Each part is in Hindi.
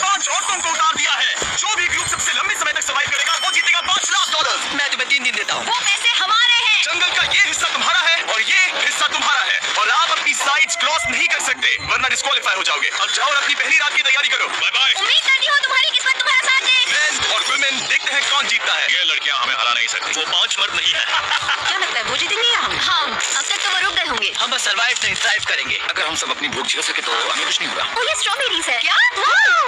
5 औरतों को उतार दिया है। जो भी ग्रुप सबसे लंबे समय तक सर्वाइव करेगा वो जीतेगा $5 लाख। मैं तुम्हें 3 दिन देता हूँ। वो पैसे हमारे हैं। जंगल का ये हिस्सा तुम्हारा है और ये हिस्सा तुम्हारा है और आप अपनी साइड्स क्रॉस नहीं कर सकते वरना डिस्क्वालीफाई हो जाओगे। अब जाओ और अपनी पहली रात की तैयारी करो। Bye bye. उम्मीद करती हूँ तुम्हारी किस्मत तुम्हारा साथ दे। मेन और वुमेन देखते हैं कौन जीतता है। ये लड़कियां हमें हरा नहीं सकती। वो 5 मर्द नहीं है। क्या लगता है वो जीतेंगे या हम? अब तक तो वो रुक गए होंगे। हम बस सर्वाइव नहीं थ्राइव करेंगे। अगर हम सब अपनी भूख झेल सके तो हमें कुछ नहीं होगा। और ये स्ट्रॉबेरीज है। क्या?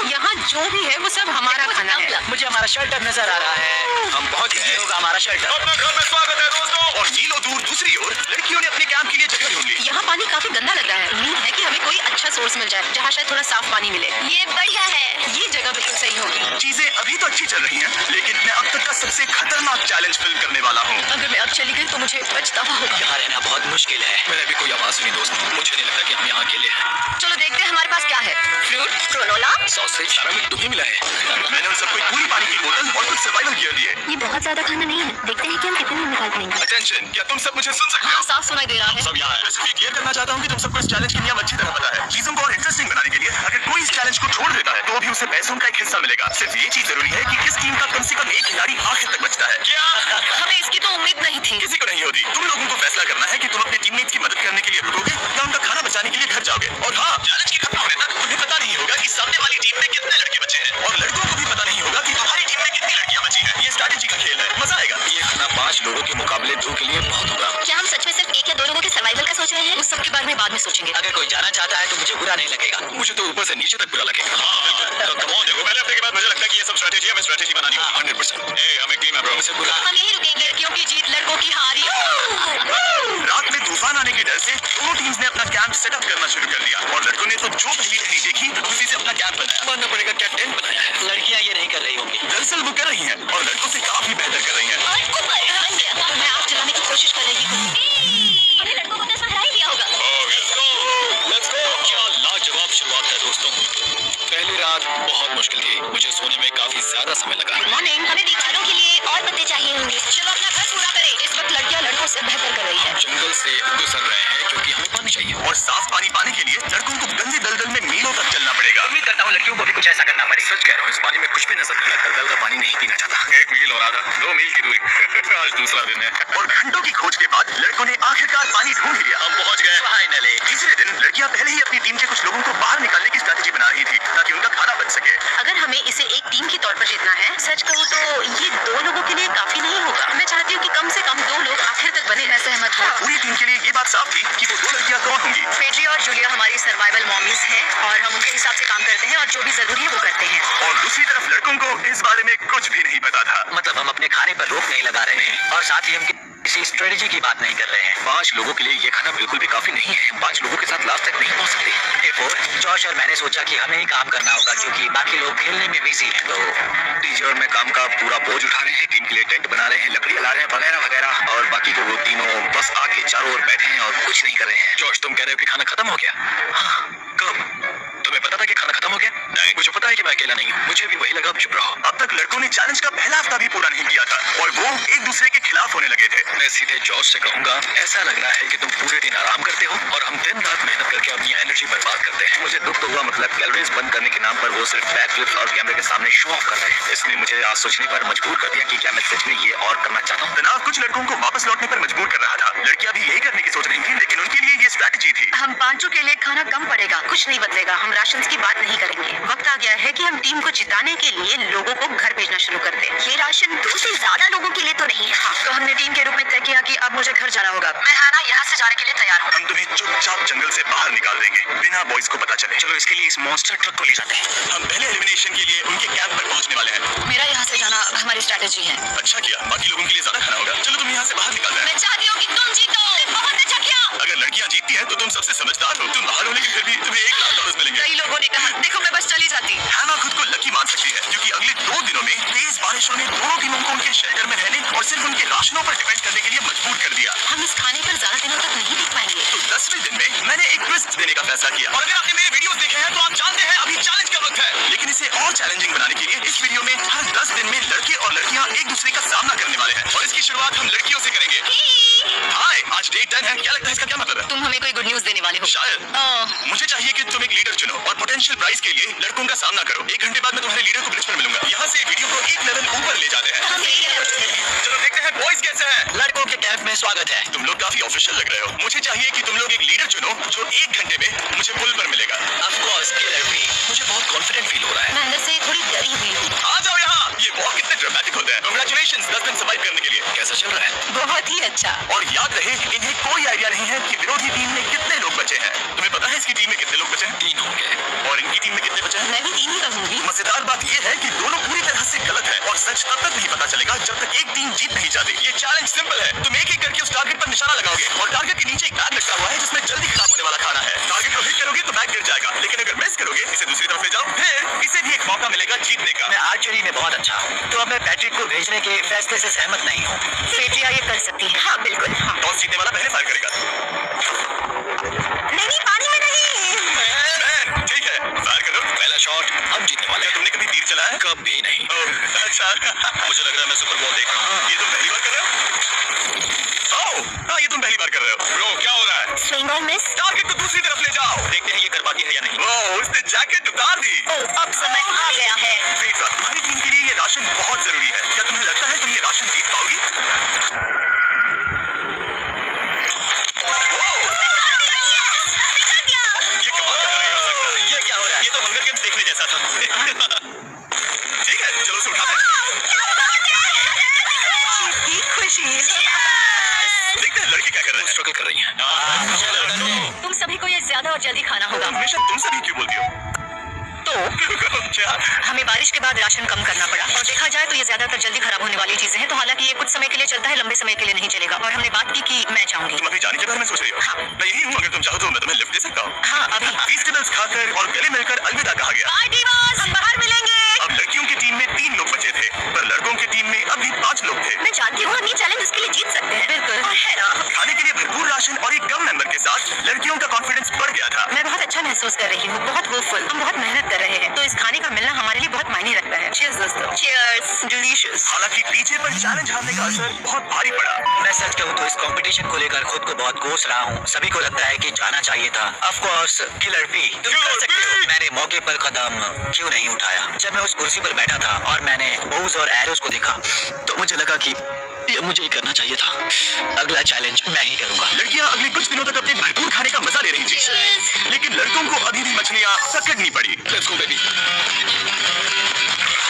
यहाँ जो भी है वो सब हमारा खाना है। मुझे हमारा शेल्टर नजर आ रहा है। हम पहुँच गए होगा हमारा शेल्टर। अपना घर में स्वागत है दोस्तों। और मीलों दूर दूसरी ओर लड़कियों ने अपने कैंप के लिए जगह ढूंढ ली। यहाँ पानी काफी गंदा लग रहा है। उम्मीद है कि हमें कोई अच्छा सोर्स मिल जाए जहाँ शायद थोड़ा साफ पानी मिले। ये बढ़िया है। ये जगह बिल्कुल सही होगी। चीजें अभी तो अच्छी चल रही हैं, लेकिन मैं अब तक का सबसे खतरनाक चैलेंज फिल करने वाला हूँ। अगर मैं अब चली गई तो मुझे पछतावा होगा। यहाँ रहना बहुत मुश्किल है। मैंने भी कोई आवाज सुनी दोस्त। मुझे नहीं लगता कि हम यहाँ अकेले हैं। चलो देखते हैं हमारे पास क्या है। Fruit, granola. सॉसेज, सारा कुछ तुम्हें मिला है। मैंने उन सबको एक पूरी पानी की बोतल और कुछ सर्वाइवल गियर दिए। ये बहुत ज्यादा खाना नहीं है। देखते हैं कि हम कितने में निकाल पाएंगे। अटेंशन, क्या तुम सब मुझे सुन सकते हाँ, हो? साफ सुनाई दे रहा है। सब यहाँ है। वैसे भी क्लियर करना चाहता हूँ कि तुम सबको इस चैलेंज की नियम अच्छी तरह पता है। चीजों को और इंटरेस्टिंग बनाने के लिए अगर कोई इस चैलेंज को छोड़ देता है तो भी उसे पैसों का एक हिस्सा मिलेगा। सिर्फ ये चीज जरूरी है कि किस टीम का कम से कम एक खिलाड़ी आखिर तक बचता है। क्या हमें इसकी तो उम्मीद नहीं थी। किसी को नहीं होती। तुम लोगों को फैसला करना है कि तुम अपने टीममेट्स की मदद करने के लिए रुकोगे या उनका खाना बचाने के लिए घर जाओगे। और हाँ, चैलेंज के खत्म होने तक तुम्हें पता नहीं होगा कि सामने वाली टीम में कितने लड़के बचे हैं और लड़कों को भी पता नहीं होगा कि तुम्हारी टीम में कितनी लड़कियां बची हैं। ये स्ट्रैटेजी का खेल है, मजा आएगा। ये खाना 5 लोगों के मुकाबले 2 के लिए बहुत होगा। क्या हम सच में सिर्फ 1 या 2 लोगों के सर्वाइवल का सोच रहे हैं? उस सब के बारे में बाद में सोचेंगे। अगर कोई जाना चाहता है तो मुझे बुरा नहीं लगेगा। मुझे तो ऊपर से नीचे तक बुरा लगेगा। देखो पहले हफ्ते के बाद मुझे लगता है कि ये सब स्ट्रैटेजी हमें स्ट्रैटेजी बनानी होगी। 100%। हम एक टीम है ब्रो। मुझे बुरा हम यहीं रुकेंगे। लड़कियों की जीत, लड़कों की हार। रात में तूफान आने के डर से दोनों टीम्स ने अपना कैंप सेटअप करना शुरू कर दिया और लड़कों ने तो जो पहली नहीं देखी उसी से अपना कैंप बनाया। मानना पड़ेगा क्या टेंट बनाया है। लड़कियाँ ये नहीं कर रही होंगी। दरअसल वो कर रही हैं और लड़कों से काफी बेहतर कर रही हैं। मैं आग जलाने की कोशिश कर रही हूँ। हमने लड़कों को तो इसमें हरा ही दिया होगा। Let's go. क्या लाजवाब शुरुआत है दोस्तों। पहली रात बहुत मुश्किल थी। मुझे सोने में काफी ज्यादा समय लगा। मॉर्निंग। हमें दीवारों के लिए और पत्ते चाहिए होंगे। चलो अपना घर पूरा करें। इस वक्त लड़कियां लड़कों से बेहतर कर रही है। जंगल से गुजर रहे हैं क्योंकि हमें पानी चाहिए और साफ पानी पाने के लिए लड़कों को गंदे दलदल में मीलों तक चलना पड़ेगा। उम्मीद करता हूँ लड़कियों को भी कुछ ऐसा करना पड़े। सच कह रहा हूँ, इस पानी में कुछ भी नजर नहीं आता। दलदल का पानी नहीं पीना चाहता। 1 मील और आधा, 2 मील की दूरी। आज दूसरा दिन है और घंटों की खोज के बाद लड़कों ने आखिरकार पानी ढूंढ लिया। हम पहुंच गए फाइनली। तीसरे दिन लड़कियां पहले ही अपनी टीम के कुछ लोगों को बाहर निकालने की स्ट्रैटेजी बना रही थी ताकि उनका खाना बच सके। अगर हमें इसे एक टीम के तौर पर जीतना है, सच कहूँ तो ये 2 लोगों के लिए काफी नहीं होगा। मैं चाहती हूँ कि कम से कम 2 लोग आखिर तक बने। मैं सहमत हूँ। पूरी टीम के लिए ये बात साफ थी कि वो 2 लड़कियां कौन होंगी। पेड्री और जूलिया हमारी सर्वाइवल मॉमीज हैं और हम उनके हिसाब से काम करते हैं और जो भी जरूरी है वो करते हैं। और दूसरी तरफ लड़कों को इस बारे में कुछ भी नहीं पता था। मतलब हम अपने खाने पर रोक नहीं लगा रहे हैं और साथ ही हम किसी स्ट्रेटेजी की बात नहीं कर रहे हैं। 5 लोगों के लिए ये खाना बिल्कुल भी काफी नहीं है। 5 लोगों के साथ लास्ट तक नहीं पहुंच सकते। जॉश और मैंने सोचा कि हमें ही काम करना होगा क्योंकि बाकी लोग खेलने में बिजी हैं। तो डीजे और मैं काम का पूरा बोझ उठा रहे हैं। टीम के लिए टेंट बना रहे हैं, लकड़ी ला रहे हैं, वगैरह वगैरह। और बाकी को वो तीनों बस आके चारों ओर बैठे हैं और कुछ नहीं कर रहे हैं। जॉश, तुम कह रहे हो कि खाना खत्म हो गया? हाँ, कब? तुम्हें पता था कि खाना खत्म हो गया? नहीं, मुझे पता है कि मैं अकेला नहीं हूँ। मुझे भी वही लगा। चुप रहो। अब तक लड़कों ने चैलेंज का पहला हफ्ता भी पूरा नहीं किया था और वो एक दूसरे के खिलाफ होने लगे थे। मैं सीधे जॉश से कहूंगा, ऐसा लग रहा है कि तुम पूरे दिन आराम करते हो और हम दिन रात मेहनत करके अपनी एनर्जी बर्बाद करते हैं। मुझे दुख तो हुआ, मतलब कैलोरीज बंद करने के नाम पर वो सिर्फ बैक फ्लिप्स और कैमरे के सामने शो ऑफ कर रहे हैं। इसने मुझे आज सोचने पर मजबूर कर दिया कि क्या मैं सच में ये और करना चाहता हूँ। तनाव कुछ लड़कों को वापस लौटने पर मजबूर कर रहा था। लड़कियां भी यही करने की सोच रही थी, लेकिन उनके लिए ये स्ट्रैटेजी थी। हम 5 के लिए खाना कम पड़ेगा, कुछ नहीं बदलेगा। हम राशन की बात नहीं करेंगे। वक्त आ गया है कि हम टीम को जिताने के लिए लोगों को घर भेजना शुरू कर दें। ये राशन 2 से ज्यादा लोगों के लिए तो नहीं है। हाँ, तो हमने टीम के रूप में तय किया कि अब मुझे घर जाना होगा। मैं हाना यहाँ से जाने के लिए तैयार हूँ। हम तुम्हें चुपचाप जंगल से बाहर निकाल देंगे बिना बॉयज को पता चले। चलो इसके लिए इस मॉन्स्टर ट्रक को ले जाते हैं। हम पहले एलिमिनेशन के लिए उनके कैंप पर पहुंचने वाले हैं। मेरा यहाँ से जाना हमारी स्ट्रैटेजी है। अच्छा किया, बाकी लोगों के लिए ज्यादा खाना होगा। चलो तुम यहाँ से बाहर निकाल रहे मैं चाहती हूँ कि तुम जीतो। बहुत अच्छा किया। अगर लड़कियां जीतती हैं तो तुम सबसे समझदार हो। तुम बाहर हो लेकिन फिर भी तुम्हें $1 लाख मिलेंगे। कई लोगों ने कहा, देखो मैं बस चली जाती। हैना खुद को लकी मान सकती है क्योंकि अगले 2 दिनों में तेज बारिशों ने दोनों टीमों को उनके शेल्टर में रहने और सिर्फ उनके राशनों पर डिपेंड करने के लिए मजबूर कर दिया। हम इस खाने पर ज्यादा दिनों तक नहीं टिक पाएंगे। तो 10वें दिन में मैंने एक ट्विस्ट देने का फैसला किया और अगर आपने मेरे वीडियोस देखे हैं तो आप जानते हैं अभी चैलेंज का वक्त है। लेकिन इसे और चैलेंजिंग बनाने के लिए इस वीडियो में हर 10 दिन में लड़के और लड़कियां एक दूसरे का सामना करने वाले हैं और इसकी शुरुआत हम लड़कियों से करेंगे। हाय, आज डे 10 है। क्या लगता है इसका क्या मतलब है? तुम हमें कोई गुड न्यूज देने वाले हो। शायद। मुझे चाहिए कि तुम एक लीडर चुनो और पोटेंशियल प्राइज के लिए लड़कों का सामना करो। 1 घंटे बाद मैं तुम्हारे लीडर को ब्रिज पर मिलूंगा। यहाँ से वीडियो को एक लेवल ऊपर ले जाते हैं। चलो देखते हैं बॉयज कैसे हैं। लड़कों के कैंप में स्वागत है। तुम लोग काफी ऑफिशियल लग रहे हो। मुझे चाहिए कि तुम लोग एक लीडर चुनो जो 1 घंटे में मुझे पुल पर मिलेगा। Of course killer bee. मुझे बहुत कॉन्फिडेंट फील हो रहा है। मैं अंदर से थोड़ी डरी हुई हूँ। आ जाओ यहाँ। ये वॉक कितने ड्रामेटिक होते हैं। कांग्रेचुलेशंस 10 दिन सर्वाइव करने के लिए। कैसा चल रहा है? बहुत ही अच्छा। और याद रहे, इन्हें कोई आइडिया नहीं है कि विरोधी टीम में कितने लोग बचे हैं। तुम्हें पता है इसकी टीम में कितने लोग बचे हैं? 3 होंगे। और इनकी टीम में कितने बचे हैं? मैं भी 3 ही कहूंगी। मजेदार बात यह है कि दोनों पूरी तरह से गलत है और सच तब तक नहीं पता चलेगा जब तक एक टीम जीत नहीं जाती। ये चैलेंज सिंपल है। तुम एक एक करके उस टारगेट पर निशाना लगाओगे और टारगेट के नीचे एक बैग लटका हुआ है जिसमें जल्दी खराब होने वाला खाना है। टारगेट को हिट करोगे तो बैग गिर जाएगा, लेकिन अगर मिस करोगे इसे दूसरी तरफ ले जाओ, फिर इसे भी एक मौका मिलेगा जीतने का। मैं आर्चरी में बहुत अच्छा हूँ, तो अब मैं पैट्रिक को भेजने के फैसले से सहमत नहीं हूँ। पेट्रिया ये कर सकती है। हाँ बिल्कुल। हाँ। टॉस जीतने वाला पहले फायर करेगा। नहीं, पानी में नहीं। ठीक है, फायर करो। पहला शॉट हम जीतने वाले क्या हैं। तुमने कभी तीर चलाया है? कभी नहीं। अच्छा। मुझे लग रहा है मैं सुपर बॉल देख रहा हूँ। ये तुम पहली बार कर रहे हो? ओह, हाँ, ये तुम पहली बार कर रहे हो। ब्रो, क्या हो रहा है? स्विंग और मिस। टारगेट को दूसरी तरफ ले जाओ। देखते हैं ये कर पाती है या नहीं। ओह, उसने जैकेट उतार दी। अब समय आ गया है। पेट्रा, तुम्हारी टीम के लिए ये राशन बहुत जरूरी है। क्या तुम्हें लगता है तुम ये राशन जीत पाओगी? ये कमाल का नहीं हो सकता। ये क्या हो रहा है? ये तो हंगर गेम्स देखने जैसा था। ठीक है, चलो उसे उठाते हैं। की खुशी। देखते हैं लड़के क्या कर रहे हैं। स्ट्रगल कर रही हैं। तुम सभी को ये ज्यादा और जल्दी खाना होगा। हमेशा तुम सभी क्यों बोलती हो? तो क्या? हमें बारिश के बाद राशन कम करना पड़ा और देखा जाए तो ये ज्यादातर जल्दी खराब होने वाली चीजें हैं। तो हालांकि ये कुछ समय के लिए चलता है, लंबे समय के लिए नहीं चलेगा। और हमने बात की कि मैं जाऊंगी। तुम अभी जाने के बारे में सोच रही हो? हाँ। मैं यही हूँ। अगर तुम चाहो तो मैं तुम्हें लिफ्ट दे सकता हूँ। हाँ अभी। फेस्टिवल्स खाकर और गले मिलकर अलविदा कहा गया। बाय डिवोर्स, हम बाहर मिलेंगे। अब लड़कियों की टीम में 3 लोग बचे थे, पर लड़कों की टीम में अभी 5 लोग थे। मैं जानती हूँ हम ये चैलेंज उसके लिए जीत सकते हैं। बिल्कुल। और है ना, खाने के लिए भरपूर राशन और एक कम मेंबर के साथ लड़कियों का कॉन्फिडेंस बढ़ गया था। मैं बहुत अच्छा महसूस कर रही हूँ, बहुत होपफुल। हम बहुत मेहनत कर रहे हैं, तो इस खाने का मिलना हमारे लिए बहुत मायने रखता है। चीयर्स दोस्तों। चीयर्स। डिलीशियस। हालांकि डीजे पर चैलेंज हारने का असर बहुत भारी पड़ा। मैं सच कहूँ तो इस कंपटीशन को लेकर खुद को बहुत कोस रहा हूँ। सभी को लगता है कि जाना चाहिए था। Of course killer bee. तुम कर सकते हो। मैंने मौके पर कदम क्यों नहीं उठाया? जब मैं उस कुर्सी पर बैठा था और मैंने बोज और एरोस को देखा तो मुझे लगा कि ये मुझे ही करना चाहिए था। अगला चैलेंज मैं ही करूंगा। लड़कियां अगले कुछ दिनों तक अपने भरपूर खाने का मजा ले रही थी, लेकिन लड़कों को अभी भी मछलियां पकड़नी पड़ी। Let's go baby.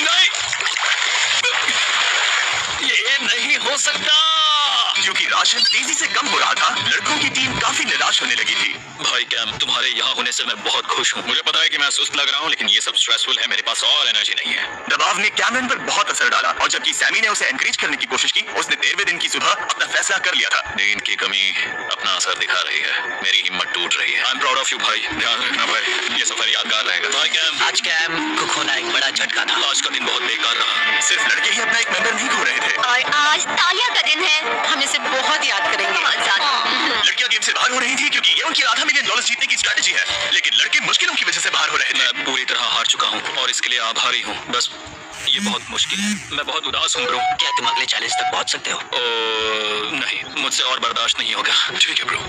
नहीं, ये नहीं हो सकता। क्योंकि राशन तेजी से कम हो रहा था, लड़कों की टीम काफी निराश होने लगी थी। भाई कैम, तुम्हारे यहाँ होने से मैं बहुत खुश हूँ। मुझे पता है कि मैं सुस्त लग रहा हूँ, लेकिन ये सब स्ट्रेसफुल है। मेरे पास और एनर्जी नहीं है। दबाव ने कैमरन पर बहुत असर डाला और जबकि सैमी ने उसे एनकरेज करने की कोशिश की, उसने 13वें दिन की सुबह अपना फैसला कर लिया था। नींद की कमी अपना असर दिखा रही है। मेरी हिम्मत टूट रही है। I am proud of you भाई। ध्यान रखना भाई, ये सफर यादगार रहेगा। भाई कैम, आज कैम को खोना एक बड़ा झटका था। आज का दिन बहुत बेकार रहा। सिर्फ लड़के ही अपना एक मेंबर नहीं खो रहे थे। और आज तालिया का दिन है। हम इसे बहुत याद करेंगे। बहुत ज्यादा। लड़कियां गेम से बाहर हो रही थी क्योंकि ये उनकी $0.5 मिलियन जीतने की स्ट्रेटेजी है, लेकिन लड़के मुश्किलों की वजह से बाहर हो रहे थे। मैं पूरी तरह हार चुका हूँ और इसके लिए आभारी हूँ। बस ये बहुत मुश्किल है। मैं बहुत उदास हूँ ब्रो। क्या तुम अगले चैलेंज तक पहुँच सकते हो? नहीं, मुझसे और बर्दाश्त नहीं होगा। ठीक है ब्रो।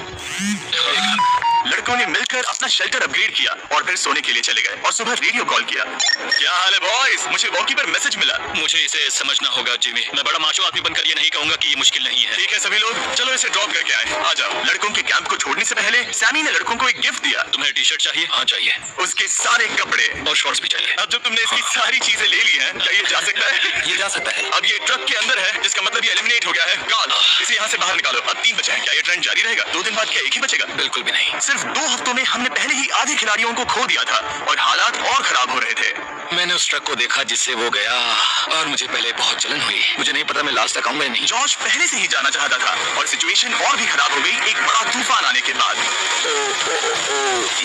लड़कों ने मिलकर अपना शेल्टर अपग्रेड किया और फिर सोने के लिए चले गए और सुबह रेडियो कॉल किया। क्या हाल है बॉयज? मुझे वॉकी पर मैसेज मिला। मुझे इसे समझना होगा जिमी। मैं बड़ा माचो आदमी बनकर ये नहीं कहूंगा कि ये मुश्किल नहीं है। ठीक है सभी लोग, चलो इसे ड्रॉप करके आए। आ जाओ। लड़कों के कैंप को छोड़ने से पहले सैमी ने लड़कों को एक गिफ्ट दिया। तुम्हें टी शर्ट चाहिए? हाँ चाहिए। उसके सारे कपड़े और शॉर्ट्स भी चाहिए। अब जब तुमने इसकी सारी चीजें ले ली हैं, क्या ये जा सकता है? ये जा सकता है। अब ये ट्रक के अंदर है, जिसका मतलब ये एलिमिनेट हो गया है। कॉल, इसे यहाँ से बाहर निकालो। अब 3 बचे हैं। क्या ये ट्रेंड जारी रहेगा? 2 दिन बाद क्या एक ही बचेगा? बिल्कुल भी नहीं। सिर्फ 2 हफ्तों में हमने पहले ही आधे खिलाड़ियों को खो दिया था और हालात और खराब हो रहे थे। मैंने उस ट्रक को देखा जिससे वो गया और मुझे पहले बहुत जलन हुई। मुझे नहीं पता मैं लास्ट तक आऊंगा या नहीं। जॉर्ज पहले से ही जाना चाहता था और सिचुएशन और भी खराब हो गई एक बड़ा तूफान आने के बाद।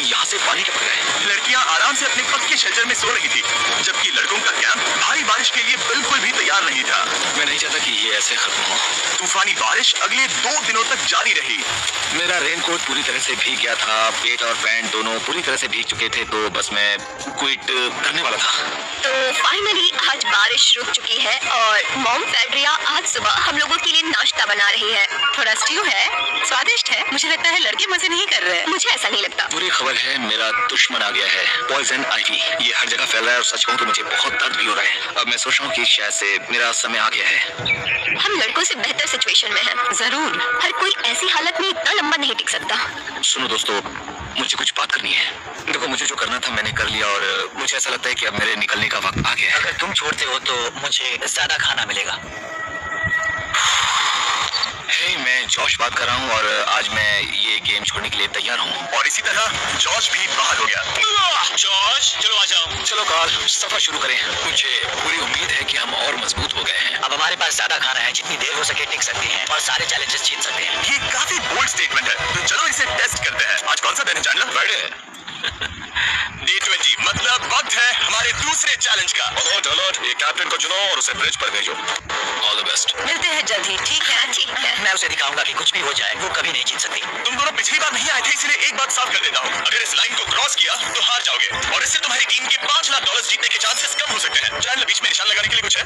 यहाँ से पानी टपक रहा है। लड़कियां आराम से अपने पक्के शेल्टर में सो रही थी, जबकि लड़कों का कैंप भारी बारिश के लिए बिल्कुल भी तैयार नहीं था। मैं नहीं चाहता कि ये ऐसे खत्म हो। तूफानी बारिश अगले 2 दिनों तक जारी रही। मेरा रेनकोट पूरी तरह से भीग गया था। पेट और पैंट दोनों पूरी तरह से भीग चुके थे, तो बस मैं क्विट करने वाला था। तो फाइनली आज बारिश रुक चुकी है और मॉम फेड्रिया आज सुबह हम लोगों के लिए नाश्ता बना रही है। थोड़ा स्ट्यू है, स्वादिष्ट है। मुझे लगता है लड़के मजे नहीं कर रहे हैं। मुझे ऐसा नहीं लगता। बुरी खबर है, मेरा दुश्मन आ गया है, पॉइजन आइवी। ये हर जगह फैल रहा है और सच कहूं तो मुझे बहुत दर्द भी हो रहा है। अब मैं सोच रहा हूँ कि शायद से मेरा समय आ गया है। हम लड़कों से बेहतर सिचुएशन में हैं। जरूर। हर कोई ऐसी हालत में इतना लंबा नहीं टिक सकता। सुनो दोस्तों, मुझे कुछ बात करनी है। देखो, मुझे जो करना था मैंने कर लिया और मुझे ऐसा लगता है कि अब मेरे निकलने का वक्त आ गया है। अगर तुम छोड़ते हो तो मुझे ज्यादा खाना मिलेगा। हे, मैं जॉश बात कर रहा हूँ और आज मैं ये गेम छोड़ने के लिए तैयार हूँ। और इसी तरह जॉश भी बाहर हो गया। जॉश, चलो आ जाओ। चलो कार्ल, सफर शुरू करें। मुझे पूरी उम्मीद है कि हम और मजबूत हो गए हैं। अब हमारे पास ज्यादा खाना है, जितनी देर हो सके टिक सकते हैं और सारे चैलेंजेस जीत सकते हैं। ये काफी बोल्ड स्टेटमेंट है, तो चलो इसे टेस्ट करते हैं। आज कौन सा दिन है चैंडलर? फ्राइडे। Day 20, मतलब वक्त है हमारे दूसरे चैलेंज का। अलर्ट, ये कैप्टन को चुनो और उसे ब्रिज पर भेजो। All the best. मिलते हैं जल्द ही, ठीक है? ठीक है। मैं उसे दिखाऊंगा कि कुछ भी हो जाए वो कभी नहीं जीत सकती। तुम दोनों पिछली बार नहीं आए थे, इसलिए एक बात साफ कर देता हूँ। अगर इस लाइन को क्रॉस किया तो हार जाओगे और इससे तुम्हारी टीम के $5 लाख जीतने के चांसेस कम हो सकते हैं। चैंडलर, बीच में निशान लगाने के लिए कुछ है?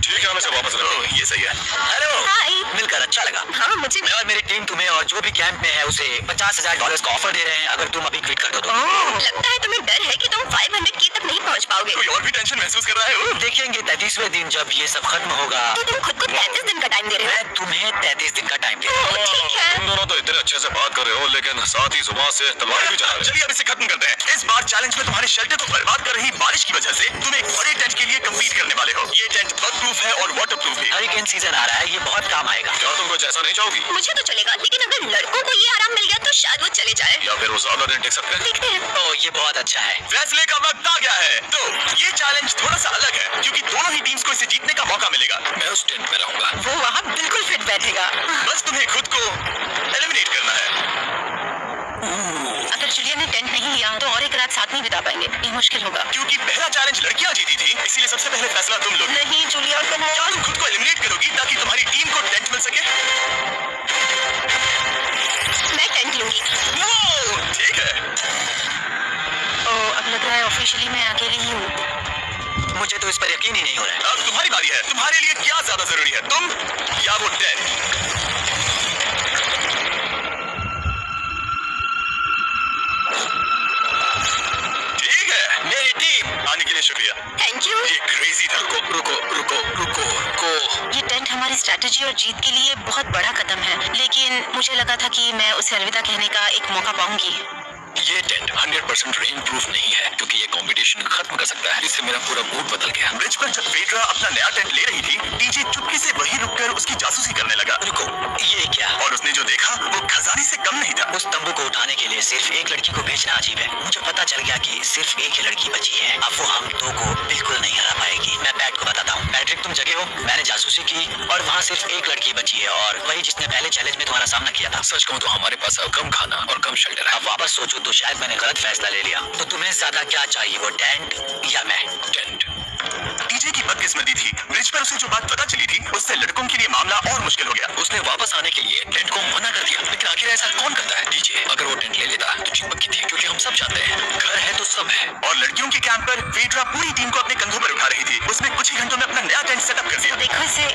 ठीक है, मैं इसे वापस रखो। ये सही है। हेलो, हाय। मिलकर अच्छा लगा। हाँ, मुझे मैं और मेरी टीम तुम्हें और जो भी कैंप में है उसे $50,000 का ऑफर दे रहे हैं अगर तुम अभी क्विट कर दो तो। लगता है तुम्हें डर है कि तुम 500K तक नहीं पहुंच पाओगे। कोई और भी टेंशन महसूस कर रहा है? देखेंगे 33वें दिन जब ये सब खत्म होगा। तो तुम खुद को 33 दिन का टाइम दे रहे हो। मैं तुम्हें 33 दिन का टाइम दे रहा हूँ। ठीक है। तुम दोनों तो इतने अच्छे से बात कर रहे हो, लेकिन साथ ही जुबान से तलवार भी चला रहे हो। चलिए अब इसे खत्म करते हैं। इस बार चैलेंज में तुम्हारे शेल्टर को बर्बाद कर रही बारिश की वजह से तुम एक बड़े टेंट के लिए कम्पीट करने वाले हो। ये टेंट बग प्रूफ है और वाटर प्रूफ भी। हरिकेन सीजन आ रहा है, ये बहुत काम आएगा। क्या तुम कुछ ऐसा नहीं चाहोगी? मुझे तो चलेगा, लेकिन अगर लड़कों को ये आराम मिल गया तो शायद वो चले जाए। या फिर वो ज्यादा दिन टिक सकते हैं? देखते हैं। ओह, ये बहुत अच्छा है। फैसले का वक्त आ गया है। तो ये चैलेंज थोड़ा सा अलग है क्योंकि दोनों ही टीम्स को इसे जीतने का मौका मिलेगा। मैं उस टेंट में रहूंगा। वो वहाँ बिल्कुल फिट बैठेगा। बस तुम्हें खुद को एलिमिनेट करना है। अगर जुलिया ने टेंट नहीं लिया तो और एक रात साथ नहीं बिता पाएंगे। ये मुश्किल होगा। क्योंकि पहला चैलेंज लड़कियां जीती थी, इसीलिए सबसे पहले फैसला तुम लोगे। नहीं जुलिया, क्या तुम खुद को एलिमिनेट करोगी ताकि तुम्हारी टीम को टेंट मिल सके? मैं टेंट लूंगी। नो, ठीक है। अब लग रहा है ऑफिशियली मैं अकेली ही हूँ। मुझे तो इस पर यकीन ही नहीं हो रहा है। अब तुम्हारी बारी है। तुम्हारे लिए क्या ज्यादा जरूरी है, तुम या वो टेंट? ठीक है, मेरी टीम आने के लिए शुक्रिया। Thank you. ये क्रेजी था। रुको। ये टेंट हमारी स्ट्रेटजी और जीत के लिए बहुत बड़ा कदम है, लेकिन मुझे लगा था कि मैं उसे अलविदा कहने का एक मौका पाऊंगी। ये टेंट 100% रेन प्रूफ नहीं है क्योंकि ये कंपटीशन खत्म कर सकता है। इससे मेरा पूरा मूड बदल गया। ब्रिज पर जब फेड्रा अपना नया टेंट ले रही थी, डीजे चुपके से वहीं रुककर उसकी जासूसी करने लगा। रुको, ये क्या? और उसने जो देखा वो खजाने से कम नहीं था। उस तंबू को उठाने के लिए सिर्फ एक लड़की को भेजना अजीब है। मुझे पता चल गया कि सिर्फ एक ही लड़की बची है। अब वो हम दो को बिल्कुल नहीं हरा पाएगी। मैं पैट को बताता हूँ। पैट्रिक, तुम जगह हो? मैंने जासूसी की और वहाँ सिर्फ एक लड़की बची है और वही जिसने पहले चैलेंज में तुम्हारा सामना किया था। सच कहूँ तो हमारे पास अब कम खाना और कम शेल्टर है। अब वापस सोचो तो शायद मैंने गलत फैसला ले लिया। तो तुम्हें ज्यादा क्या चाहिए, वो टेंट या मैं? टेंट। डीजे की बदकिस्मती थी। ब्रिज पर उसे जो बात पता चली थी उससे लड़कों के लिए मामला और मुश्किल हो गया। उसने वापस आने के लिए टेंट को मना कर दिया, लेकिन आखिर ऐसा कौन करता है? डीजे अगर वो टेंट ले लेता तो जीत पक्की थी, क्योंकि हम सब जानते हैं घर है तो सब है। और लड़कियों के कैंप पर फेड्रा पूरी टीम को अपने कंधों पर उठा रही थी। उसने कुछ ही घंटों में अपना नया टेंट सेटअप कर दिया। देखो इसे,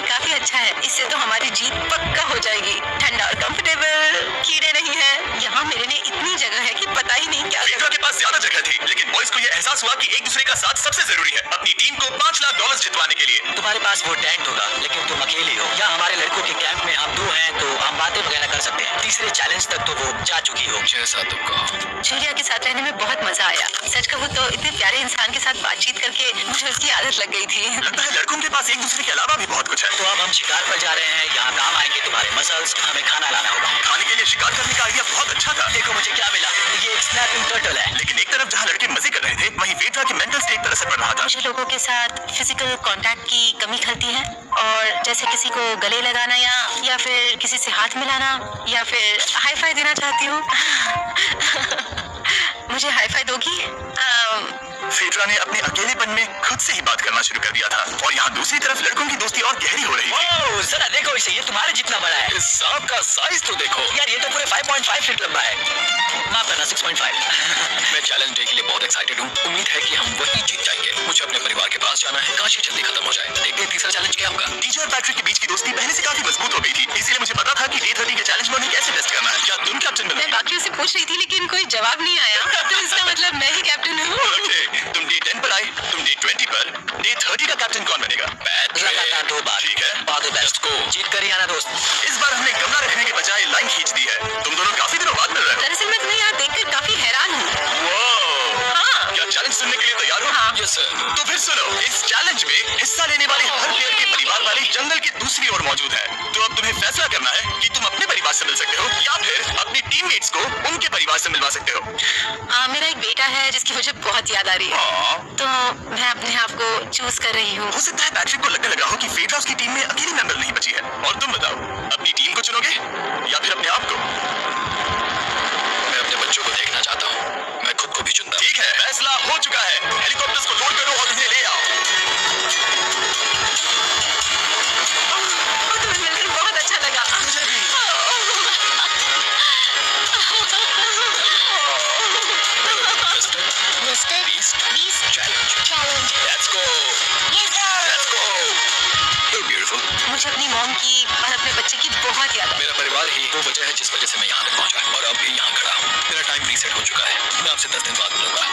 काफी अच्छा है। इससे तो हमारी जीत पक्का हो जाएगी। ठंडा और कंफर्टेबल, कीड़े नहीं है। यहाँ मेरे लिए इतनी जगह है कि पता ही नहीं क्या। फेड्रा के पास ज्यादा जगह थी, लेकिन बॉयज को यह एहसास हुआ कि एक दूसरे का साथ सबसे जरूरी है अपनी टीम को $5 लाख जितवाने के लिए। तुम्हारे पास वो टेंट होगा, लेकिन तुम अकेले हो। या हमारे लड़कों के कैंप में हम दो हैं तो हम बातें वगैरह कर सकते हैं। तीसरे चैलेंज तक तो वो जा चुकी हो। जैसा तुम कहो। जुलिया के साथ रहने में बहुत मजा आया। सच कहूँ तो इतने प्यारे इंसान के साथ बातचीत करके मुझे उसकी आदत लग गई थी। लगता है लड़कों के पास एक दूसरे के अलावा भी बहुत कुछ है। तो अब हम शिकार पर जा रहे हैं। यहाँ काम आएंगे तुम्हारे मसल्स। हमें खाना लाना होगा। खाने के लिए शिकार करने का आइडिया बहुत अच्छा था। देखो मुझे क्या मिला, ये एक स्नैपिंग टर्टल है। लेकिन एक तरफ जहाँ लड़के मजे कर रहे थे, वहीं फेड्रा के मेंटल स्टेट पर असर पड़ रहा था। मुझे लोगों के साथ फिजिकल कांटेक्ट की कमी खलती है, और जैसे किसी को गले लगाना या फिर किसी से हाथ मिलाना या फिर हाई फाई देना चाहती हूँ। मुझे हाई फाई दोगी? फेड्रा ने अपने अकेलेपन में खुद से ही बात करना शुरू कर दिया था और यहाँ दूसरी तरफ लड़कों की दोस्ती और गहरी हो रही थी। ओह, जरा देखो इसे, ये तुम्हारे जितना बड़ा है। इस सांप का साइज तो देखो यार, ये तो पूरे 5.5 फीट लंबा है। माफ करना, 6.5। मैं चैलेंज डे के लिए बहुत एक्साइटेड हूँ। उम्मीद है कि हम वही जीत जाएंगे। पास जाना है, काश ये जल्दी खत्म हो जाए। देखते हैं तीसरा चैलेंज क्या होगा। डीजे और पैट्रिक के बीच की दोस्ती पहले से काफी मजबूत हो गई थी, इसीलिए मुझे पता था कि डे 30 के चैलेंज में उन्हें कैसे टेस्ट करना है। क्या तुम कैप्टन मैं बनोगे? बाकियों से पूछ रही थी लेकिन कोई जवाब नहीं आया, तो इसका मतलब मैं ही कैप्टन हूँ। ओके, तुम डे 10 पर आए, तुम डे 20 पर, डे 30 का कैप्टन कौन बनेगा? लगातार 2 बार। ठीक है, ऑल द बेस्ट को जीत कर ही आना दोस्त। इस बार हमने गमला रखने के बजाय लाइन खींच दी है। तुम दोनों काफी दिनों बाद मिल रहे हो। दरअसल मैं तुम्हें यहाँ देखकर काफी हैरान हूँ। वाह! हाँ। क्या चैलेंज सुनने के लिए तैयार हो? हाँ। Yes sir. तो फिर सुनो, इस चैलेंज में हिस्सा लेने वाले हर प्लेयर के परिवार वाले जंगल की दूसरी ओर मौजूद है। तो अब तुम्हें फैसला करना है कि तुम अपने परिवार से मिल सकते हो या फिर अपनी टीममेट्स को उनके परिवार से मिलवा सकते हो। मेरा एक बेटा है जिसकी मुझे बहुत याद आ रही है, हाँ। तो मैं अपने आप को चूज कर रही हूँ। हो सकता है पैट्रिक को लगने लगा हो कि फेडरास की टीम में अकेली मेंबर नहीं बची है। और तुम बताओ, अपनी टीम को चुनोगे या फिर अपने आप को? मैं अपने बच्चों को देखना चाहता हूँ, मैं खुद को भी चुनता हूँ। ठीक है, फैसला हो चुका है। हेलीकॉप्टर्स को लोड करो और उन्हें ले आओ। तुम्हें मिलकर बहुत अच्छा लगा। मुझे भी। Mister beast challenge. Let's go. Let's go. You're beautiful. मुझे अपनी मॉम की और अपने बच्चे की बहुत याद है। मेरा परिवार ही वो वजह है जिस वजह से मैं यहाँ तक पहुँचा और अब भी यहाँ खड़ा हूँ। मेरा टाइम रीसेट हो चुका है। मैं आपसे 10 दिन बाद मिलूंगा।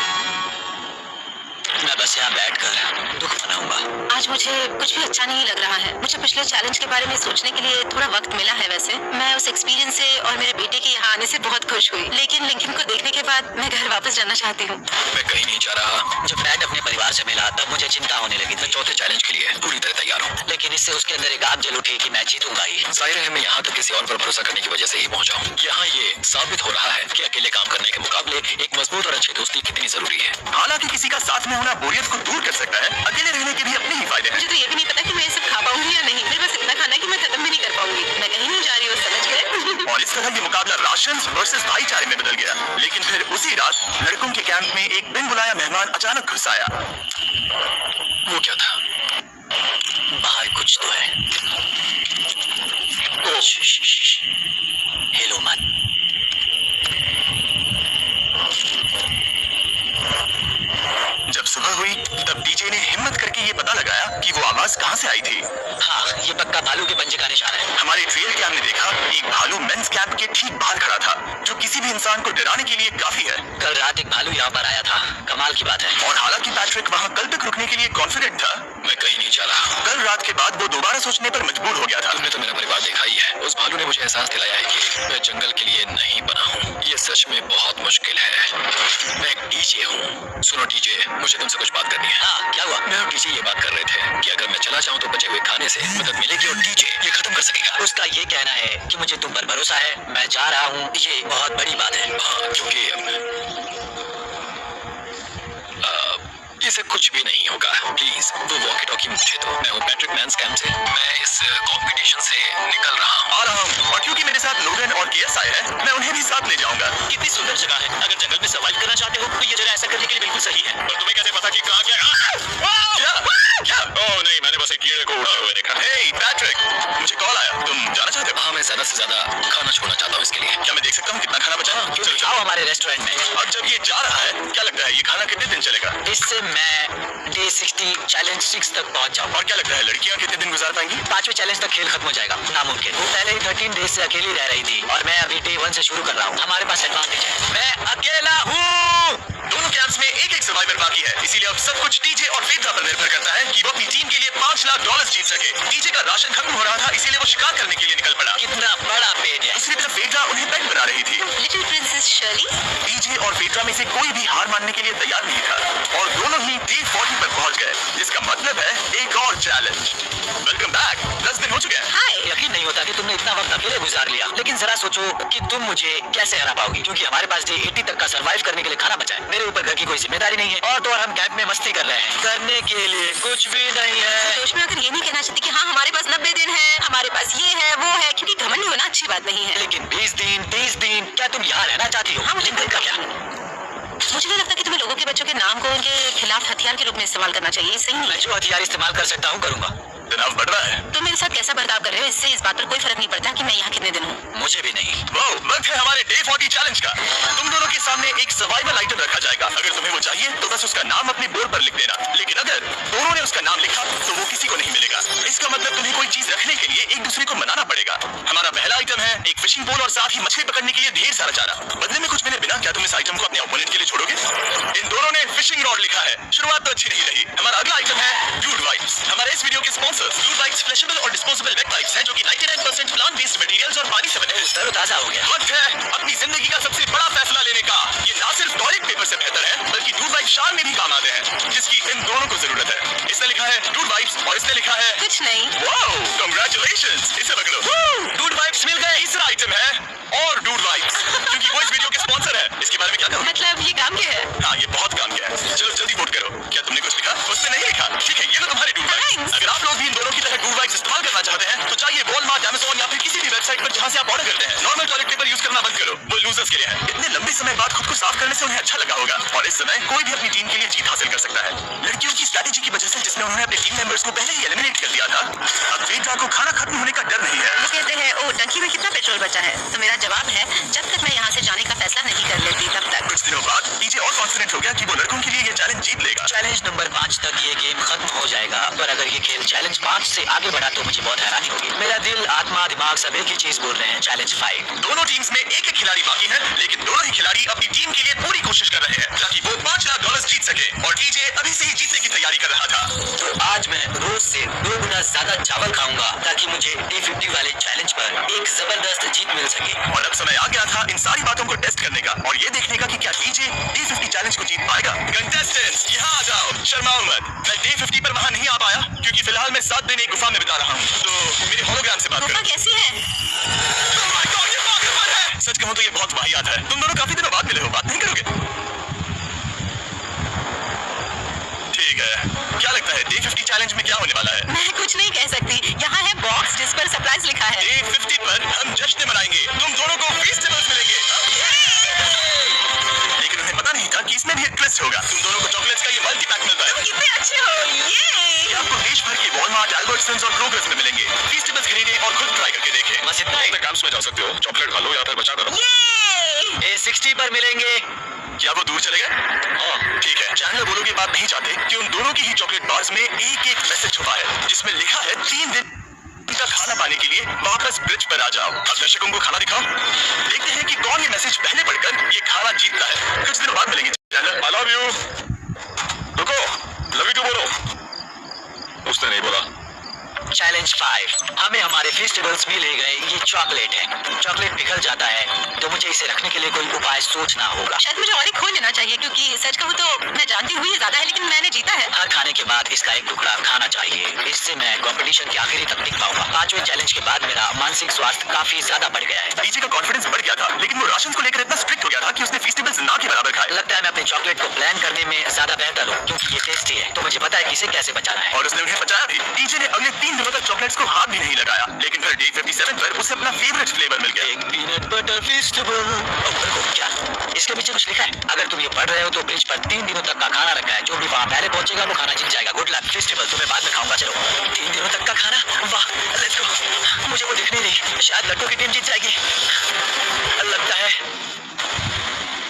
मैं बस यहाँ बैठकर दुख मनाऊंगा। आज मुझे कुछ भी अच्छा नहीं लग रहा है। मुझे पिछले चैलेंज के बारे में सोचने के लिए थोड़ा वक्त मिला है। वैसे मैं उस एक्सपीरियंस से और मेरे बेटे के यहाँ आने से बहुत खुश हुई, लेकिन लिंकन को देखने के बाद मैं घर वापस जाना चाहती हूँ। मैं कहीं नहीं जा रहा। जब डैड अपने परिवार से मिला तब मुझे चिंता होने लगी थी। मैं चौथे चैलेंज के लिए पूरी तरह तैयार हूँ। लेकिन इससे उसके अंदर एक आग जल उठी कि मैं जीतूंगा ही। जाहिर है मैं यहाँ तक किसी और पर भरोसा करने की वजह से ही पहुँचा हूँ। यहाँ ये साबित हो रहा है कि अकेले काम करने के मुकाबले एक मजबूत और अच्छी दोस्ती कितनी जरूरी है। हालांकि किसी का साथ में होना बोरियत को दूर कर सकता है, अकेले रहने के भी अपने ही फायदे हैं। मुझे तो ये भी नहीं पता कि मैं ये सब खा पाऊंगी या नहीं। मेरे पास इतना खाना है कि मैं खत्म भी नहीं कर पाऊंगी। मैं कहीं नहीं जा रही हूँ, समझ गए? और इस तरह ये मुकाबला राशन वर्सेस भाईचारे में बदल गया। लेकिन फिर उसी रात लड़कों के कैंप में एक बिन बुलाया मेहमान अचानक घुस आया। वो क्या था? बाहर कुछ तो है। ओ, हेलो मत। जब सुबह हुई तब डीजे ने हिम्मत करके ये पता लगाया कि वो आवाज कहाँ से आई थी। हाँ, ये पक्का भालू के पंजे का निशान है। हमारे ट्रेल कैम ने देखा एक भालू मेंस कैंप के ठीक बाहर खड़ा था, जो किसी भी इंसान को डराने के लिए काफी है। कल रात एक भालू यहाँ पर आया था। कमाल की बात है। और हालांकि पैट्रिक वहाँ कल तक रुकने के लिए कॉन्फिडेंट था, मैं कहीं नहीं जा रहा। कल रात के बाद वो दोबारा सोचने पर मजबूर हो गया था। तुमने तो मेरा परिवार देखा ही है। उस भालू ने मुझे एहसास दिलाया है कि मैं जंगल के लिए नहीं बना हूँ। ये सच में बहुत मुश्किल है। मैं एक डीजे हूँ। सुनो डीजे, मुझे तुमसे कुछ बात करनी है। हाँ, क्या हुआ? मैं और डीजे ये बात कर रहे थे कि अगर मैं चला जाऊँ तो बचे हुए खाने से मदद मिलेगी और डीजे ये खत्म कर सकेगा। उसका ये कहना है कि मुझे तुम पर भरोसा है। मैं जा रहा हूँ, ये बहुत बड़ी बात है। हाँ, क्योंकि इसे कुछ भी नहीं होगा। प्लीज वो वॉकी टॉकी मुझे दो। मैं हूँ पैट्रिक मैंस कैंप से। मैं इस कंपटीशन से निकल रहा हूँ और क्योंकि मेरे साथ लोगन और केएस आए हैं, मैं उन्हें भी साथ ले जाऊंगा। कितनी सुंदर जगह है। अगर जंगल में सर्वाइव करना चाहते हो तो ये जगह ऐसा करने के लिए बिल्कुल सही है। और तुम्हें कैसे पता कि कहाँ क्या? क्या? ओह नहीं, मैंने बस एक कीड़े को उड़ते हुए देखा। हे पैट्रिक, मुझे कॉल आया। तुम जाना चाहते हो? हाँ, मैं ज्यादा से ज्यादा खाना छोड़ना चाहता हूँ। इसके लिए क्या मैं देख सकता हूँ कितना खाना बचा है? क्यों नहीं? आओ हमारे रेस्टोरेंट में। अब जब ये जा रहा है, क्या लगता है ये खाना कितने दिन चलेगा? इससे मैं डे 60 चैलेंज 6 तक पहुंच जाऊँ। और क्या लगता है लड़कियाँ कितने दिन गुजार पाएंगी? 5वें चैलेंज तक खेल खत्म हो जाएगा। नामुमकिन। वो पहले ही 13 डेज से अकेली रह रही थी और मैं अभी डे 1 से शुरू कर रहा हूँ। हमारे पास एडवांटेज है। मैं अकेला हूँ। दोनों कैंप्स में एक एक सर्वाइवर बाकी है, इसीलिए अब सब कुछ डीजे और फेडरा पर निर्भर करता है कि वो अपनी टीम के लिए $5 लाख जीत सके। डीजे का राशन खत्म हो रहा था, इसीलिए वो शिकार करने के लिए निकल पड़ा। कितना बड़ा पेज है। दूसरी तरफ फेडरा उन्हें पेट बना रही थी। Little princess Shirley. डीजे और फेडरा में से कोई भी हार मानने के लिए तैयार नहीं था और दोनों ही डे 40 पर पहुंच गए, जिसका मतलब है एक और चैलेंज। Welcome back. 10 दिन हो चुके हैं। हाय। यकीन नहीं होता कि तुमने इतना वक्त अकेले गुजार लिया। लेकिन जरा सोचो कि तुम मुझे कैसे हरा पाओगी, क्योंकि हमारे पास डे 80 तक का सर्वाइव करने के लिए खाना बचा है। मेरे ऊपर घर की कोई जिम्मेदारी नहीं है और तो और हम कैंप में मस्ती कर रहे हैं। करने के लिए कुछ भी नहीं है। दोस्त में अगर ये नहीं कहना चाहती कि हाँ हमारे पास 90 दिन है, हमारे पास ये है वो है, क्योंकि घमंड होना अच्छी बात नहीं है। लेकिन 20 दिन 30 दिन क्या तुम यहाँ रहना चाहती हो? हाँ, मुझे लिंकन का क्या? मुझे नहीं लगता कि तुम्हें लोगों के बच्चों के नाम को उनके खिलाफ हथियार के रूप में इस्तेमाल करना चाहिए। सही नहीं मैं है। जो हथियार इस्तेमाल कर सकता हूँ करूंगा। तनाव बढ़ रहा है। तुम मेरे साथ कैसा बर्ताव कर रहे हो, इससे इस बात पर कोई फर्क नहीं पड़ता कि मैं यहाँ कितने दिन हूँ। मुझे भी नहीं। वक्त है हमारे डे 40 चैलेंज का। तुम दोनों के सामने एक सर्वाइवल आइटम रखा जाएगा। अगर तुम्हें वो चाहिए तो बस उसका नाम अपने बोर्ड पर लिख देना, लेकिन अगर दोनों ने उसका नाम लिखा तो वो किसी को नहीं मिलेगा। इसका मतलब तुम्हें कोई चीज रखने के लिए एक दूसरे को मनाना पड़ेगा। हमारा पहला आइटम है एक फिशिंग पोल और साथ ही मछली पकड़ने के लिए ढेर सारा चारा। बदले में कुछ मिले बिना क्या तुम इस आइटम को अपने ओपोनेंट के लिए छोड़ोगे? इन दोनों ने फिशिंग रॉड लिखा है। शुरुआत तो अच्छी नहीं रही। हमारा अगला आइटम है डूड वाइप्स। हमारे इस वीडियो के स्पॉन्सर्स डूड वाइप्स फ्लैशेबल और डिस्पोजेबल वेट वाइप्स हैं जो कि 99% प्लांट बेस्ड मटेरियल्स और पानी से बने हैं। तरोताजा हो गया। वक्त है अपनी जिंदगी का सबसे बड़ा फैसला लेने का। ये ना सिर्फ टॉयलेट पेपर से बेहतर है बल्कि डूड वाइप शान में भी काम आते हैं, जिसकी इन दोनों को जरूरत है। इसने लिखा है डूड वाइप्स और इसने लिखा है कुछ नहीं। Wow, congratulations. इसे पकड़ो। डूड वाइप्स मिल गए। तीसरा आइटम है और डूड वाइप्स, क्योंकि वो इस वीडियो के स्पॉन्सर है। इसके बारे में क्या कहूं? मतलब ये काम क्या है? हाँ, ये बहुत काम किया है। चलो जल्दी वोट करो। क्या तुमने कुछ लिखा? उसने नहीं लिखा। ठीक है, ये लो तुम्हारे डूड वाइप्स। अगर आप लोग भी इन दोनों की तरह डूड वाइप्स इस्तेमाल करना चाहते हैं तो चाहिए वॉलमार्ट, अमेज़न या फिर किसी भी वेबसाइट पर जहां से आप ऑर्डर करते हैं। नॉर्मल टॉयलेट पेपर यूज करना बंद करो, वो लूजर्स के लिए है। इतने लंबे समय बाद खुद को साफ करने से उन्हें अच्छा लगा होगा और इस समय कोई भी अपनी टीम के लिए जीत हासिल कर सकता है। लड़कियों की स्ट्रैटेजी की वजह से जिसमें उन्होंने अपने टीम मेंबर्स को पहले ही एलिमिनेट कर दिया था, अब वेदा को खाना खत्म होने का डर नहीं है। वो कहते हैं ओ टंकी में कितना पेट्रोल बचा है, तो मेरा जवाब है जब तक मैं यहाँ से जाने का फैसला नहीं कर लेती तब तक। कुछ दिनों बाद डीजे और कॉन्फिडेंट हो गया कि वो लड़कों के लिए ये चैलेंज जीत लेगा। चैलेंज नंबर 5 तक ये गेम खत्म हो जाएगा, पर अगर ये खेल चैलेंज 5 से आगे बढ़ा तो मुझे बहुत हैरानी होगी। मेरा दिल, आत्मा, दिमाग सब एक ही चीज बोल रहे हैं, चैलेंज 5। दोनों टीम्स में एक एक खिलाड़ी बाकी है, लेकिन दोनों ही खिलाड़ी अपनी टीम के लिए पूरी कोशिश कर रहे हैं ताकि वो $5 लाख जीत सके और डीजे अभी से ही जीतने की तैयारी कर रहा था। तो आज मैं रोज से 2 गुना ज्यादा चावल खाऊंगा ताकि मुझे D50 वाले चैलेंज पर एक जबरदस्त जीत मिल सके। और अब समय आ गया था इन सारी बातों को टेस्ट करने का और ये देखने का कि क्या डीजे D50 चैलेंज को जीत पाएगा। कंटेस्टेंट्स यहाँ आ जाओ, शर्माओ मत। मैं D50 पर वहाँ नहीं आ पाया क्योंकि फिलहाल मैं 7 दिन एक गुफा में बिता रहा हूँ, तो मेरे होलोग्राम से बात करो। कैसी है? Oh my God, ये पागलपन है। सच कहूँ तो ये बहुत वाहियात है। तुम दोनों काफी दिनों बाद मिले हो, बात नहीं करोगे? ठीक है, क्या लगता है D50 चैलेंज में क्या होने वाला है? मैं कुछ नहीं कह सकती। यहाँ है बॉक्स जिस पर सरप्राइज लिखा है। D50 पर हम जश्न मनाएंगे, तुम दोनों को फेस्टिवल्स मिलेंगे। लेकिन उन्हें पता नहीं था कि इसमें भी एक ट्विस्ट होगा। तुम दोनों को चॉकलेट्स का ये मल्टी पैक मिलता है। कितने अच्छे हो ये। आपको देश भर के वॉलमार्ट, अल्बर्ट्सन्स और क्रोगर्स में मिलेंगे। फेस्टिवल्स खरीदें और खुद ट्राई करके देखें। बस इतना ही। ग्राम्स में जा सकते हो, चॉकलेट खा लो या फिर बचा करो। A60 पर मिलेंगे। क्या वो दूर चले गए? ठीक है, चैनल बोलो की बात नहीं चाहते कि उन दोनों की ही चॉकलेट बार्स में एक एक मैसेज छुपा है जिसमें लिखा है 3 दिन का खाना पाने के लिए वापस ब्रिज पर आ जाओ। अब दर्शकों को खाना दिखाओ, देखते हैं कि कौन ये मैसेज पहले पढ़कर ये खाना जीतता है। कुछ दिनों बाद मिलेंगे। Channel I love you. रुको, लव यू टू बोलो। उसने नहीं बोला। चैलेंज 5, हमें हमारे फेस्टिवल्स भी ले गए। ये चॉकलेट है, चॉकलेट पिघल जाता है तो मुझे इसे रखने के लिए कोई उपाय सोचना होगा। शायद मुझे और एक खो लेना चाहिए क्योंकि सच कहूँ तो मैं जानती हूँ ये ज्यादा है लेकिन मैंने जीता है। हर खाने के बाद इसका एक टुकड़ा खाना चाहिए, इससे मैं कंपटीशन के आखिरी तक टिक पाऊंगा। 5वें चैलेंज के बाद मेरा मानसिक स्वास्थ्य काफी ज्यादा बढ़ गया है। डीजे का कॉन्फिडेंस बढ़ गया था, लेकिन वो राशन को लेकर इतना स्ट्रिक्ट हो गया था कि उसने फेस्टिवल्स ना के बराबर खाए। लगता है मैं अपने चॉकलेट को प्लान करने में ज्यादा बेहतर हूँ क्योंकि ये टेस्टी है, तो मुझे पता है कि इसे कैसे बचाना है। और उसने उन्हें बचाया भी। डीजे ने अगले 3 दिनों तक चॉकलेट्स को हाथ भी नहीं लगाया, लेकिन फिर डे 57 पर उसे अपना फेवरेट फ्लेवर मिल गया। एक पीनट बटर फेस्टिवल। क्या इसके पीछे कुछ लिखा है? अगर तुम ये पढ़ रहे हो तो ब्रिज पर 3 दिनों तक का खाना रखा है, जो भी वहाँ पहले पहुंचेगा वो खाना जीत जाएगा। Good luck. फेस्टिवल तुम्हें बाद में खाऊंगा। चलो, 3 दिनों तक का खाना, वाह, लेट्स गो। मुझे वो दिख नहीं रही, शायद लड्डू की टीम जीत जाएगी। लगता है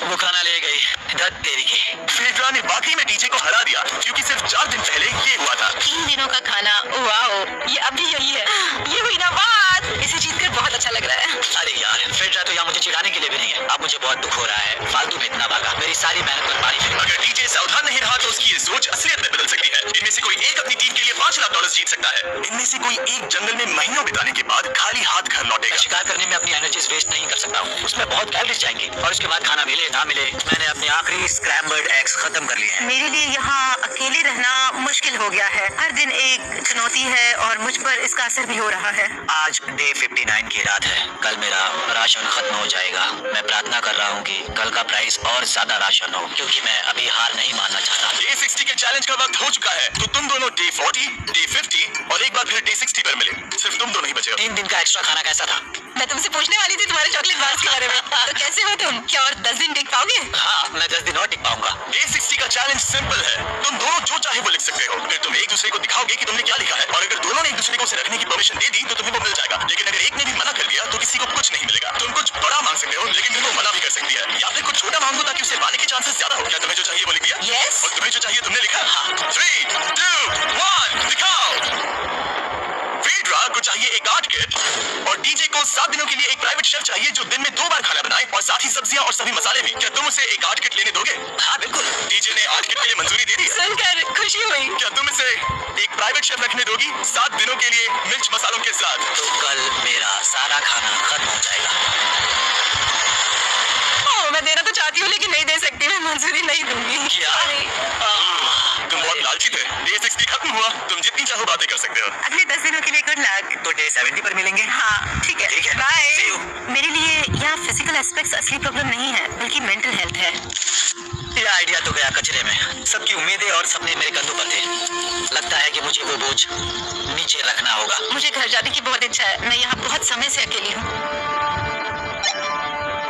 वो खाना ले गई। धत तेरी की। फेड्रा ने वाकई में डीजे को हरा दिया क्योंकि सिर्फ 4 दिन पहले ये हुआ था। 3 दिनों का खाना, वाओ, ये अब भी यही है। ये हुई ना बात। इसे जीतकर बहुत अच्छा लग रहा है। अरे यार, फेड्रा तो यहाँ मुझे चिढ़ाने के लिए भी नहीं है। अब मुझे बहुत दुख हो रहा है, फालतू में इतना भागा, मेरी सारी मेहनत पर पानी फिर। अगर डीजे सावधान नहीं रहा तो उसकी ये सोच असलियत में बदल सकती है। इनमें से कोई एक अपनी टीम के लिए $5 लाख जीत सकता है। इनमें से कोई एक जंगल में महीनों बिताने के बाद खाली हाथ घर लौटेगा। शिकार करने में अपनी एनर्जीज वेस्ट नहीं कर सकता हूँ, उसमें बहुत कैलोरीज जाएंगी और उसके बाद खाना मिले ना मिले, मैंने अपने आखिरी स्क्रैम्बल्ड एग्स खत्म कर लिए हैं। मेरे लिए यहाँ अकेले रहना मुश्किल हो गया है। हर दिन एक चुनौती है और मुझ पर इसका असर भी हो रहा है। आज डे 59 की रात है, कल मेरा राशन खत्म हो जाएगा। मैं प्रार्थना कर रहा हूँ कि कल का प्राइस और ज्यादा राशन हो क्योंकि मैं अभी हार नहीं मानना चाहता। डे 60 के चैलेंज का वक्त हो चुका है, तो तुम दोनों डे 40, डे 50 और एक बार फिर डे 60 पर मिले। सिर्फ तुम दोनों ही बचे हो। 3 दिन का एक्स्ट्रा खाना कैसा था? मैं तुमसे पूछने वाली थी तुम्हारे चॉकलेट बार्स के बारे में। तो कैसे हो तुम? क्या और 10 दिन टिक पाओगे? हाँ, मैं 10 दिन और टिक पाऊंगा। A60 का चैलेंज सिंपल है, तुम दोनों जो चाहे वो लिख सकते हो। फिर तुम एक दूसरे को दिखाओगे कि तुमने क्या लिखा है, और अगर दोनों ने एक दूसरे को उसे रखने की परमिशन दे दी तो तुम्हें वो मिल जाएगा। लेकिन अगर एक ने भी मना कर दिया तो किसी को कुछ नहीं मिलेगा। तुम कुछ बड़ा मांग सकते हो, लेकिन फिर वो मना भी कर सकती है, या फिर कुछ छोटा मांगो ताकि उसे पाने के चांसेस ज्यादा हो। क्या तुम्हें जो चाहिए वो लिख दिया? Yes. और तुम्हें जो चाहिए तुमने लिखा? 3, 2, 1, दिखाओ। फेड्रा को चाहिए एक आर्ट किट, और डीजे को 7 दिनों के लिए एक प्राइवेट शेफ चाहिए जो दिन में 2 बार खाना बनाए, और साथ ही सब्जियां और सभी मसाले भी। क्या तुम उसे एक आर्ट किट लेने दोगे? हाँ बिल्कुल। डीजे ने आर्ट किट के लिए मंजूरी दे दी है। सुनकर खुशी हुई। क्या तुम इसे एक प्राइवेट शेफ रखने दोगी 7 दिनों के लिए मिर्च मसालों के साथ? तो कल मेरा सारा खाना खत्म हो जाएगा। ओह, मैं देना तो चाहती हूँ लेकिन नहीं दे सकती, मैं मंजूरी नहीं दूंगी। क्या? तुम बहुत लालची थे। Day 60 खत्म हुआ, तुम जितनी चाहो बातें कर सकते हो। अगले 10 दिनों के लिए गुड लक। तो डे 70 पर मिलेंगे। हाँ ठीक है, ठीक है। बाय। See you. मेरे लिए यहाँ फिजिकल एस्पेक्ट्स असली प्रॉब्लम नहीं है, बल्कि मेंटल हेल्थ है। ये आइडिया तो गया कचरे में। सबकी उम्मीदें और सपने मेरे कंधों पर थे। लगता है कि मुझे वो बोझ नीचे रखना होगा। मुझे घर जाने की बहुत इच्छा है, मैं यहाँ बहुत समय से अकेली हूँ।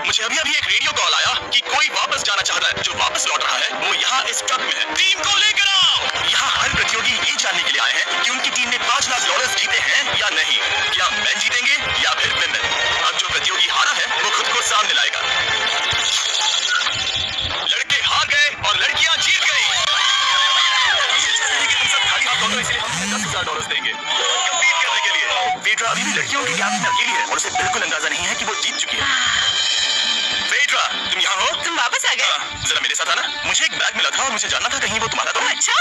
मुझे अभी एक रेडियो कॉल आया कि कोई वापस जाना चाहता है। जो वापस लौट रहा है वो यहाँ इस ट्रक में है। टीम को लेकर आओ। यहाँ हर प्रतियोगी ये जानने के लिए आए हैं कि उनकी टीम ने $5 लाख जीते हैं या नहीं। क्या मैन जीतेंगे या फिर विमेन? अब जो प्रतियोगी हारा है वो खुद को सामने लाएगा। लड़के हार गए और लड़कियां जीत गई। तुम सब खाली हाथ लौटो, इसलिए हम तुम्हें $10,000 देंगे कम्पीट करने के लिए। फेड्रा अभी भी लड़कियों की कैंप में अकेली है और उसे बिल्कुल अंदाजा नहीं है कि वो जीत चुकी है। फेड्रा, तुम यहाँ हो? तुम वापस आ गए? जरा मेरे साथ आना। मुझे एक बैग मिला था और मुझे जानना था कहीं वो तुम्हारा तो नहीं। अच्छा,